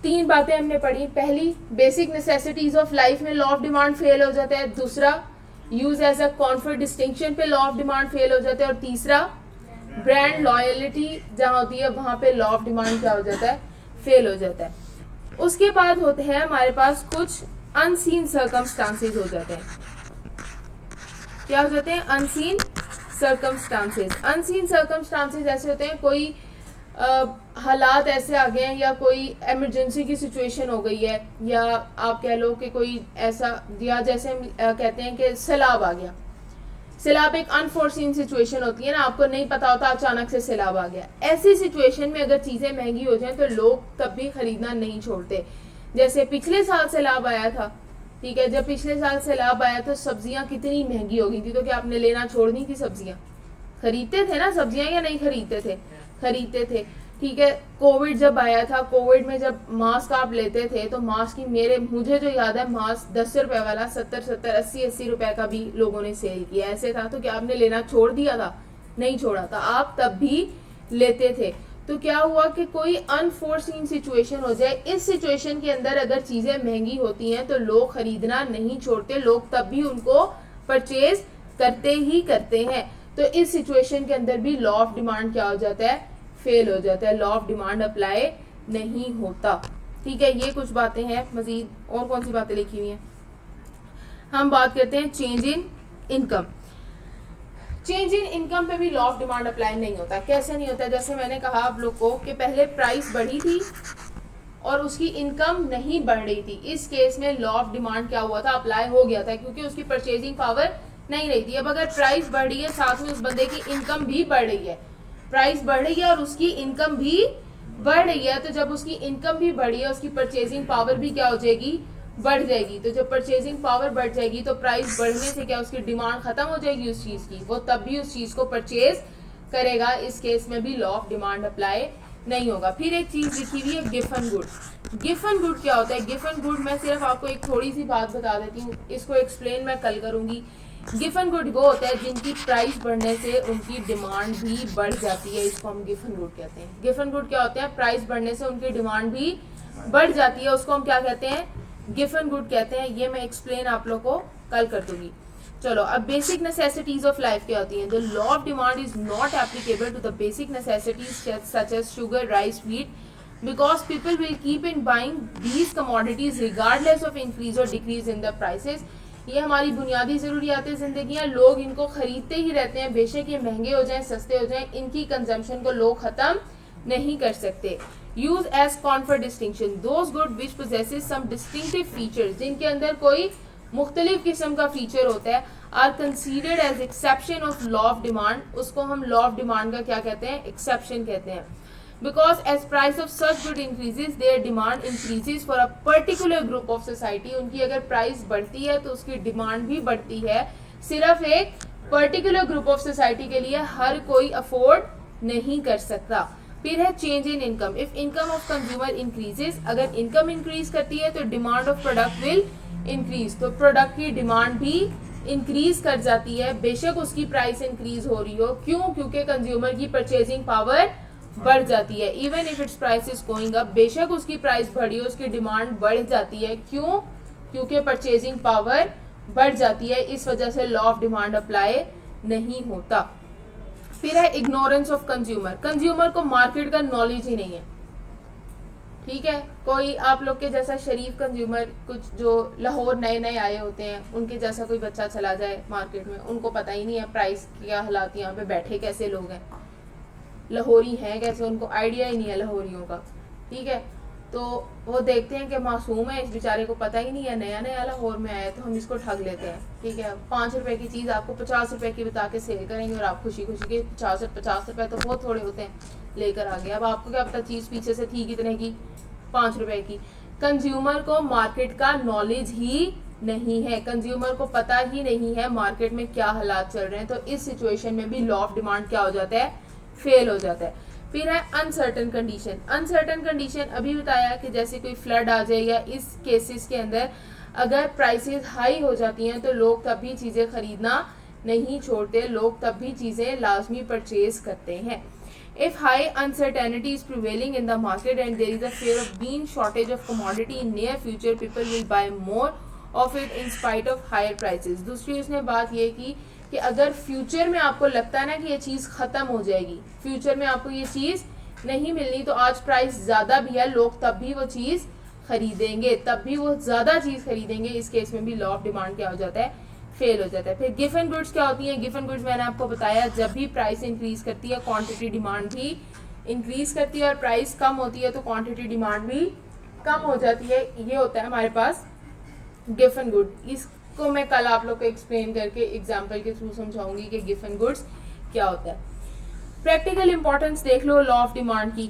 3 बातें हमने पढ़ी। पहली, बेसिक नेसेसिटीज ऑफ लाइफ में लॉ ऑफ डिमांड फेल हो जाता है। दूसरा, यूज एज अ कॉन्फर्ट डिस्टिंक्शन पे लॉ ऑफ डिमांड फेल हो जाता है। और तीसरा, ब्रांड लॉयलिटी जहां होती है वहां पे लॉ ऑफ डिमांड क्या हो जाता है, फेल हो जाता है। उसके बाद होते हैं हमारे पास कुछ अनसीन सर्कमस्टांसेस हो जाते हैं। क्या हो जाते हैं, अनसीन सर्कमस्टांसेस। अनसीन सर्कमस्टांसेस ऐसे होते हैं, कोई हालात ऐसे आ गए हैं या कोई इमरजेंसी की सिचुएशन हो गई है, या आप कह लो कि कोई ऐसा, या जैसे हम कहते हैं कि सैलाब आ गया। सैलाब एक अनफोर्सीन सिचुएशन होती है ना, आपको नहीं पता होता, अचानक से सैलाब आ गया। ऐसी सिचुएशन में अगर चीज़ें महंगी हो जाएं तो लोग तब भी खरीदना नहीं छोड़ते। जैसे पिछले साल सैलाब आया था, ठीक है, जब पिछले साल सैलाब आया तो सब्जियां कितनी महंगी हो गई थी, तो क्या आपने लेना छोड़ दी थी सब्जियां? खरीदते थे ना सब्जियां, या नहीं खरीदते थे? खरीदते थे। ठीक है, कोविड जब आया था, कोविड में जब मास्क आप लेते थे तो मास्क की मुझे जो याद है, मास्क 10 रुपए वाला 70 80 रुपए का भी लोगों ने सेल किया। ऐसे था, तो क्या आपने लेना छोड़ दिया था? नहीं छोड़ा था, आप तब भी लेते थे। तो क्या हुआ कि कोई अनफोर्सीन सिचुएशन हो जाए, इस सिचुएशन के अंदर अगर चीजें महंगी होती हैं तो लोग खरीदना नहीं छोड़ते, लोग तब भी उनको परचेज करते ही करते हैं। तो इस सिचुएशन के अंदर भी लॉ ऑफ डिमांड क्या हो जाता है, फेल हो जाता है, लॉ ऑफ डिमांड अप्लाई नहीं होता। ठीक है, ये कुछ बातें हैं। मजीद और कौन सी बातें लिखी हुई हैं? हम बात करते हैं change in income. Change in income पे भी लॉ ऑफ डिमांड अप्लाई नहीं होता। कैसे नहीं होता? जैसे मैंने कहा आप लोग को कि पहले प्राइस बढ़ी थी और उसकी इनकम नहीं बढ़ रही थी, इस केस में लॉ ऑफ डिमांड क्या हुआ था, अप्लाई हो गया था, क्योंकि उसकी परचेजिंग पावर नहीं रही थी। अब अगर प्राइस बढ़ रही है, साथ में उस बंदे की इनकम भी बढ़ रही है, प्राइस बढ़ रही है और उसकी इनकम भी बढ़ रही है, तो जब उसकी इनकम भी बढ़ी है, उसकी परचेजिंग पावर भी क्या हो जाएगी, बढ़ जाएगी। तो जब परचेजिंग पावर बढ़ जाएगी तो प्राइस बढ़ने से क्या उसकी डिमांड खत्म हो जाएगी उस चीज की, वो तब भी उस चीज को परचेज करेगा। इस केस में भी लॉ ऑफ डिमांड अप्लाई नहीं होगा। फिर एक चीज लिखी हुई है गिवन गुड। गिवन गुड क्या होता है? गिवन गुड मैं सिर्फ आपको एक थोड़ी सी बात बता देती हूँ, इसको एक्सप्लेन मैं कल करूंगी। गिवन गुड वो होता है जिनकी प्राइस बढ़ने से उनकी डिमांड भी बढ़ जाती है, इसको हम गिवन गुड कहते हैं। गिवन गुड क्या होते हैं? प्राइस बढ़ने से उनकी डिमांड भी बढ़ जाती है, उसको हम क्या कहते हैं? गिवन गुड कहते हैं। ये मैं एक्सप्लेन आप लोग को कल कर दूंगी। चलो, अब बेसिक नेसेसिटीज ऑफ लाइफ क्या होती हैं? The law of demand is not applicable to the basic necessities such as sugar, rice, wheat, because people will keep in buying these commodities regardless of increase or decrease in the prices। ये हमारी बुनियादी ज़रूरियातें ज़िंदगी हैं, लोग इनको खरीदते ही रहते हैं, बेशक ये महंगे हो जाएं, सस्ते हो जाएं, इनकी कंजम्पशन को लोग ख़त्म नहीं कर सकते। Use as comfort distinction those good which possesses some distinctive features, जिनके अंदर कोई मुख्तलिफ किस्म का फीचर होता है, are considered as exception of law of demand, उसको हम लॉ ऑफ डिमांड का क्या कहते हैं? एक्सेप्शन कहते हैं। Because as price of such good increases, their demand increases for a particular group of society। उनकी अगर प्राइस बढ़ती है तो उसकी डिमांड भी बढ़ती है, सिर्फ एक पर्टिकुलर ग्रुप ऑफ सोसाइटी के लिए, हर कोई अफोर्ड नहीं कर सकता। फिर है change in income. If income of consumer increases, अगर इनकम इंक्रीज करती है तो demand of product will increase, तो प्रोडक्ट की डिमांड भी इंक्रीज कर जाती है, बेशक उसकी प्राइस इंक्रीज हो रही हो। क्यों? क्योंकि कंज्यूमर की परचेजिंग पावर बढ़ जाती है। Even if it's price is going up, बेशक उसकी प्राइस बढ़ी हो, उसकी डिमांड बढ़ जाती है। क्यों? क्योंकि परचेजिंग पावर बढ़ जाती है, इस वजह से लॉ ऑफ डिमांड अप्लाई नहीं होता। फिर है इग्नोरेंस ऑफ कंज्यूमर। कंज्यूमर को मार्केट का नॉलेज ही नहीं है। ठीक है, कोई आप लोग के जैसा शरीफ कंज्यूमर, कुछ जो लाहौर नए नए आए होते हैं, उनके जैसा कोई बच्चा चला जाए मार्केट में, उनको पता ही नहीं है प्राइस क्या हालात, यहाँ पे बैठे कैसे लोग हैं, लाहौरी हैं कैसे, उनको आइडिया ही नहीं है लाहौरियों का। ठीक है, तो वो देखते हैं कि मासूम है, इस बेचारे को पता ही नहीं है, नया नया लाहौर में आया, तो हम इसको ठग लेते हैं। ठीक है, 5 रुपए की चीज़ आपको 50 रुपए की बता के सेल करेंगे और आप खुशी खुशी के 50 रुपए तो बहुत थोड़े होते हैं लेकर आ गए। अब आपको क्या पता चीज़ पीछे से थी कितने की, 5 रुपए की। कंज्यूमर को मार्केट का नॉलेज ही नहीं है, कंज्यूमर को पता ही नहीं है मार्केट में क्या हालात चल रहे हैं, तो इस सिचुएशन में भी लॉ ऑफ डिमांड क्या हो जाता है, फेल हो जाता है। फिर है अनसर्टन कंडीशन। अनसर्टन कंडीशन अभी बताया कि जैसे कोई फ्लड आ जाए या इस केसेस के अंदर अगर प्राइसेस हाई हो जाती हैं तो लोग तब भी चीज़ें खरीदना नहीं छोड़ते, लोग तब भी चीज़ें लाजमी परचेज करते हैं। If high uncertainty is prevailing in the market and there is a fear of being shortage of commodity in near future, people will buy more of it in spite of higher prices. दूसरी उसने बात ये की कि अगर future में आपको लगता है ना कि ये चीज़ ख़त्म हो जाएगी, फ्यूचर में आपको ये चीज़ नहीं मिलनी, तो आज प्राइस ज़्यादा भी है, लोग तब भी वो चीज़ खरीदेंगे, तब भी वो ज़्यादा चीज़ खरीदेंगे। इस केस में भी लॉ ऑफ डिमांड क्या हो जाता है, फेल हो जाता है। फिर गिवन गुड्स क्या होती हैं? गिवन गुड्स मैंने आपको बताया, जब भी प्राइस इंक्रीज करती है क्वांटिटी डिमांड भी इंक्रीज करती है, और प्राइस कम होती है तो क्वांटिटी डिमांड भी कम हो जाती है। ये होता है हमारे पास गिवन गुड। इसको मैं कल आप लोग को एक्सप्लेन करके एग्जाम्पल के थ्रू समझाऊंगी कि गिवन गुड्स क्या होता है। प्रैक्टिकल इंपॉर्टेंस देख लो लॉ ऑफ डिमांड की।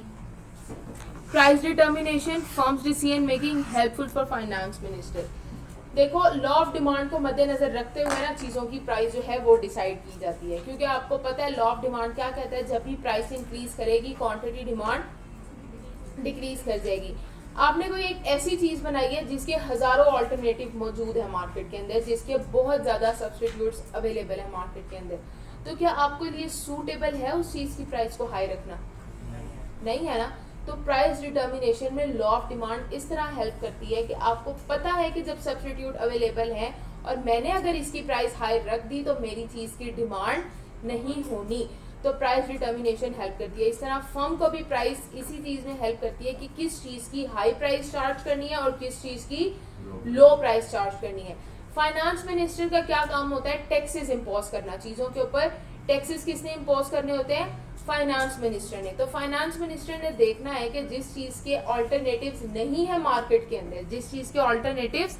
Price determination, firms decision making helpful for finance minister. देखो, लॉ ऑफ डिमांड को मद्देनजर रखते हुए ना चीज़ों की प्राइस जो है वो डिसाइड की जाती है, क्योंकि आपको पता है लॉ ऑफ डिमांड क्या कहता है, जब भी प्राइस इंक्रीज करेगी क्वांटिटी डिमांड डिक्रीज कर जाएगी। आपने कोई एक ऐसी चीज़ बनाई है जिसके हज़ारों ऑल्टरनेटिव मौजूद है मार्केट के अंदर, जिसके बहुत ज़्यादा सब्सटीट्यूट्स अवेलेबल है मार्केट के अंदर, तो क्या आपके लिए सूटेबल है उस चीज़ की प्राइस को हाई रखना? नहीं है ना। तो प्राइस डिटर्मिनेशन में लॉ ऑफ डिमांड इस तरह हेल्प करती है कि आपको पता है कि जब सब्स्टिट्यूट अवेलेबल है और मैंने अगर इसकी प्राइस हाई रख दी तो मेरी चीज़ की डिमांड नहीं होनी, तो प्राइस डिटर्मिनेशन हेल्प करती है। इस तरह फर्म को भी प्राइस इसी चीज़ में हेल्प करती है कि किस चीज़ की हाई प्राइस चार्ज करनी है और किस चीज़ की लो प्राइस चार्ज करनी है। फाइनेंस मिनिस्टर का क्या काम होता है? टैक्सेस इम्पोज करना चीज़ों के ऊपर। टैक्सेस किसने इम्पोज करने होते हैं? फाइनेंस मिनिस्टर ने। तो फाइनेंस मिनिस्टर ने देखना है कि जिस चीज़ के ऑल्टरनेटिव्स नहीं है मार्केट के अंदर, जिस चीज़ के ऑल्टरनेटिव्स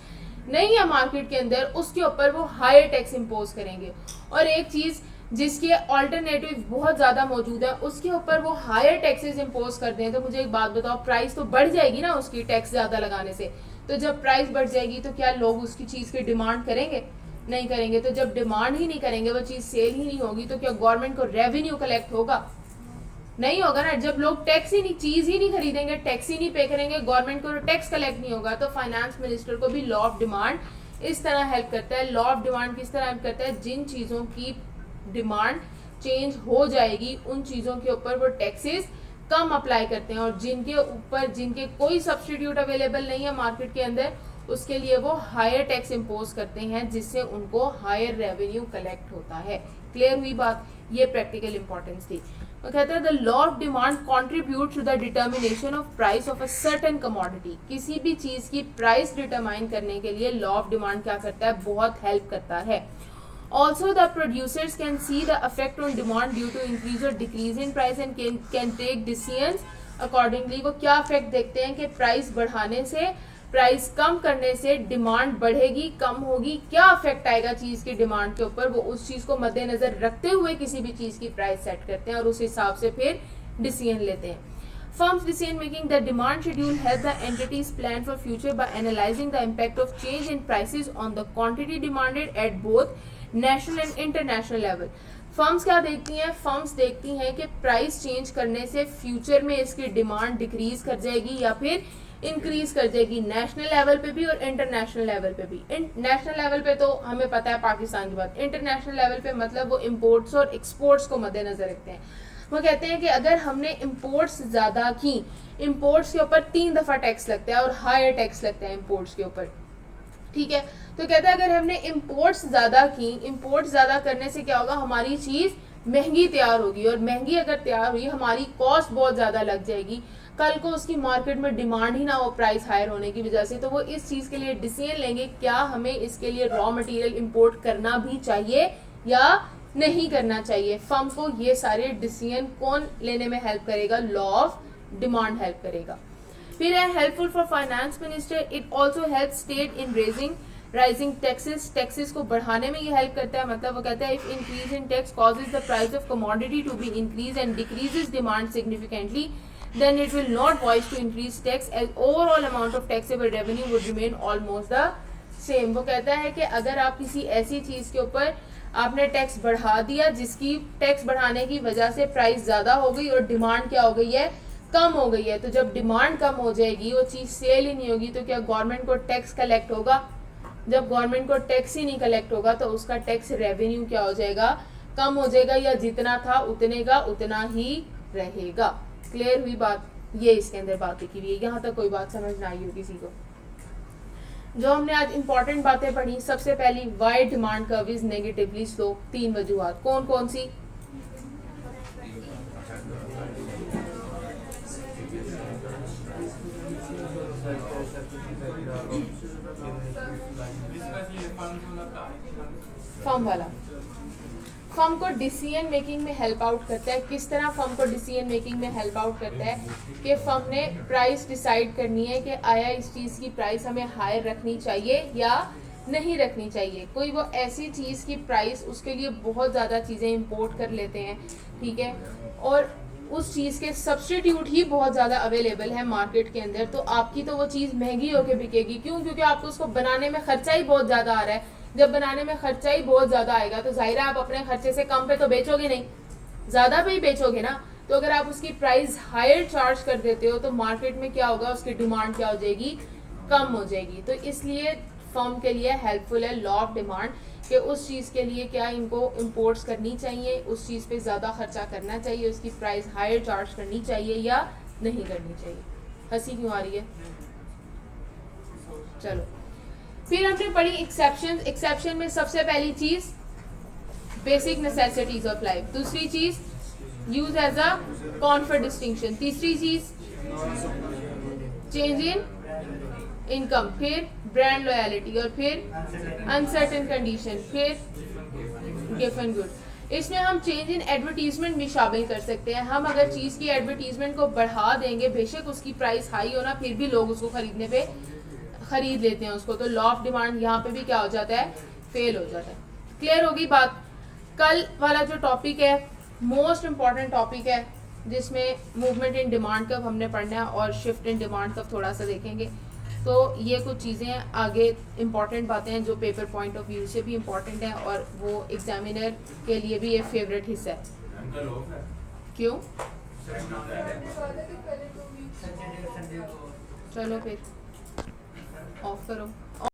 नहीं है मार्केट के अंदर, उसके ऊपर वो हायर टैक्स इम्पोज करेंगे। और एक चीज़ जिसके ऑल्टरनेटिव बहुत ज़्यादा मौजूद है उसके ऊपर वो हायर टैक्सेस इम्पोज कर दें, तो मुझे एक बात बताओ, प्राइस तो बढ़ जाएगी ना उसकी टैक्स ज़्यादा लगाने से। तो जब प्राइस बढ़ जाएगी तो क्या लोग उसकी चीज़ की डिमांड करेंगे? नहीं करेंगे। तो जब डिमांड ही नहीं करेंगे, वो चीज़ सेल ही नहीं होगी, तो क्या गवर्नमेंट को रेवेन्यू कलेक्ट होगा? नहीं होगा ना। जब लोग टैक्स ही नहीं, चीज़ ही नहीं खरीदेंगे, टैक्स ही नहीं पे करेंगे, गवर्नमेंट को टैक्स कलेक्ट नहीं होगा। तो फाइनेंस मिनिस्टर को भी लॉ ऑफ डिमांड इस तरह हेल्प करता है। लॉ ऑफ डिमांड किस तरह हेल्प करता है? जिन चीज़ों की डिमांड चेंज हो जाएगी उन चीज़ों के ऊपर वो टैक्सेस कम अप्लाई करते हैं, और जिनके ऊपर जिनके कोई सब्स्टिट्यूट अवेलेबल नहीं है मार्केट के अंदर, उसके लिए वो हायर टैक्स इम्पोज करते हैं, जिससे उनको हायर रेवेन्यू कलेक्ट होता है। क्लियर हुई बात? ये प्रैक्टिकल इंपॉर्टेंस थी। वो कहता है the law of demand contribute to the determination of price of a certain commodity. किसी भी चीज़ की प्राइस डिटरमाइन करने के लिए लॉ ऑफ डिमांड क्या करता है? बहुत हेल्प करता है। Also, the producers can see the effect on demand due to increase or decrease in price and can take decisions accordingly. वो क्या इफेक्ट देखते हैं कि प्राइस बढ़ाने से, प्राइस कम करने से डिमांड बढ़ेगी, कम होगी, क्या इफेक्ट आएगा चीज़ की डिमांड के ऊपर, वो उस चीज़ को मद्देनजर रखते हुए किसी भी चीज़ की प्राइस सेट करते हैं और उस हिसाब से फिर डिसीजन लेते हैं। Firms decision making the demand schedule help the entities plan for future by analyzing the impact of change in prices on the quantity demanded at both national and international level. Firms क्या देखती हैं? Firms देखती हैं कि price change करने से future में इसकी डिमांड डिक्रीज कर जाएगी या फिर इंक्रीज कर जाएगी, नेशनल लेवल पे भी और इंटरनेशनल लेवल पे भी। नेशनल लेवल पे तो हमें पता है पाकिस्तान की बात, इंटरनेशनल लेवल पे मतलब वो इम्पोर्ट्स और एक्सपोर्ट्स को मद्देनजर रखते हैं। वो कहते हैं कि अगर हमने इम्पोर्ट्स ज़्यादा की, इम्पोर्ट्स के ऊपर 3 दफ़ा टैक्स लगता है और हायर टैक्स लगता है इम्पोर्ट्स के ऊपर, ठीक है। तो कहता है अगर हमने इम्पोर्ट्स ज़्यादा की, इम्पोर्ट्स ज़्यादा करने से क्या होगा? हमारी चीज़ महंगी तैयार होगी, और महंगी अगर तैयार हुई हमारी कॉस्ट बहुत ज़्यादा लग जाएगी, कल को उसकी मार्केट में डिमांड ही ना हो प्राइस हायर होने की वजह से, तो वो इस चीज़ के लिए डिसीजन लेंगे क्या हमें इसके लिए रॉ मटेरियल इंपोर्ट करना भी चाहिए या नहीं करना चाहिए। फर्म को ये सारे डिसीजन कौन लेने में हेल्प करेगा? लॉ ऑफ डिमांड हेल्प करेगा। फिर है helpful for finance minister, it also help state in rising taxes को बढ़ाने में ये हेल्प करता है। मतलब वो कहता है if increase in tax causes the price of commodity to be increase and decreases demand significantly, then it will not voice to increase tax as overall amount of taxable revenue would remain almost the same। वो कहता है कि अगर आप किसी ऐसी चीज के ऊपर आपने टैक्स बढ़ा दिया जिसकी टैक्स बढ़ाने की वजह से प्राइस ज्यादा हो गई और डिमांड क्या हो गई है, कम हो गई है, तो जब डिमांड कम हो जाएगी वो चीज सेल ही नहीं होगी तो क्या गवर्नमेंट को टैक्स कलेक्ट होगा? जब गवर्नमेंट को टैक्स ही नहीं कलेक्ट होगा तो उसका टैक्स रेवेन्यू क्या हो जाएगा, कम हो जाएगा, या जितना था उतने का उतना ही रहेगा। क्लियर हुई बात? ये इसके अंदर बात लिखी हुई है। यहाँ तक कोई बात समझ ना आई हो किसी को? जो हमने आज इंपॉर्टेंट बातें पढ़ी, सबसे पहली why demand curve is negatively slope, 3 वजूहात, कौन कौन सी? फर्म वाला, फर्म को डिसीजन मेकिंग में हेल्प आउट करता है। किस तरह फर्म को डिसीजन मेकिंग में हेल्प आउट करता है कि फर्म ने प्राइस डिसाइड करनी है कि आया इस चीज़ की प्राइस हमें हायर रखनी चाहिए या नहीं रखनी चाहिए। कोई वो ऐसी चीज़ की प्राइस, उसके लिए बहुत ज़्यादा चीज़ें इंपोर्ट कर लेते हैं, ठीक है, और उस चीज़ के सब्स्टिट्यूट ही बहुत ज़्यादा अवेलेबल है मार्केट के अंदर, तो आपकी तो वो चीज़ महंगी होके बिकेगी। क्यों? क्योंकि आपको उसको बनाने में खर्चा ही बहुत ज़्यादा आ रहा है। जब बनाने में खर्चा ही बहुत ज़्यादा आएगा तो जाहिर है आप अपने खर्चे से कम पे तो बेचोगे नहीं, ज़्यादा पे ही बेचोगे ना। तो अगर आप उसकी प्राइस हायर चार्ज कर देते हो तो मार्केट में क्या होगा, उसकी डिमांड क्या हो जाएगी, कम हो जाएगी। तो इसलिए फर्म के लिए हेल्पफुल है लॉ ऑफ डिमांड कि उस चीज़ के लिए क्या इनको इंपोर्ट्स करनी चाहिए, उस चीज़ पे ज़्यादा खर्चा करना चाहिए, उसकी प्राइस हायर चार्ज करनी चाहिए या नहीं करनी चाहिए। हंसी क्यों आ रही है? चलो फिर हमने पढ़ी एक्सेप्शन। एक्सेप्शन में सबसे पहली चीज़ बेसिक नेसेसिटीज ऑफ लाइफ, दूसरी चीज़ use as a comfort distinction, तीसरी चीज़ चेंज इन इनकम, फिर ब्रांड लॉयलिटी, और फिर अनसर्टेन कंडीशन, फिर गिवन गुड। इसमें हम चेंज इन एडवर्टीजमेंट भी शामिल कर सकते हैं। हम अगर चीज़ की एडवर्टीजमेंट को बढ़ा देंगे, बेशक उसकी प्राइस हाई हो ना, फिर भी लोग उसको खरीदने पे खरीद लेते हैं उसको, तो लॉ ऑफ डिमांड यहाँ पे भी क्या हो जाता है, फेल हो जाता है। क्लियर होगी बात? कल वाला जो टॉपिक है मोस्ट इम्पॉर्टेंट टॉपिक है, जिसमें मूवमेंट इन डिमांड कर्व हमने पढ़ना है और शिफ्ट इन डिमांड कर्व थोड़ा सा देखेंगे। तो ये कुछ चीज़ें आगे इम्पॉर्टेंट बातें हैं जो पेपर पॉइंट ऑफ व्यू से भी इम्पॉर्टेंट हैं और वो एग्जामिनर के लिए भी ये फेवरेट हिस्सा है। क्यों? चलो फिर ऑफ करो।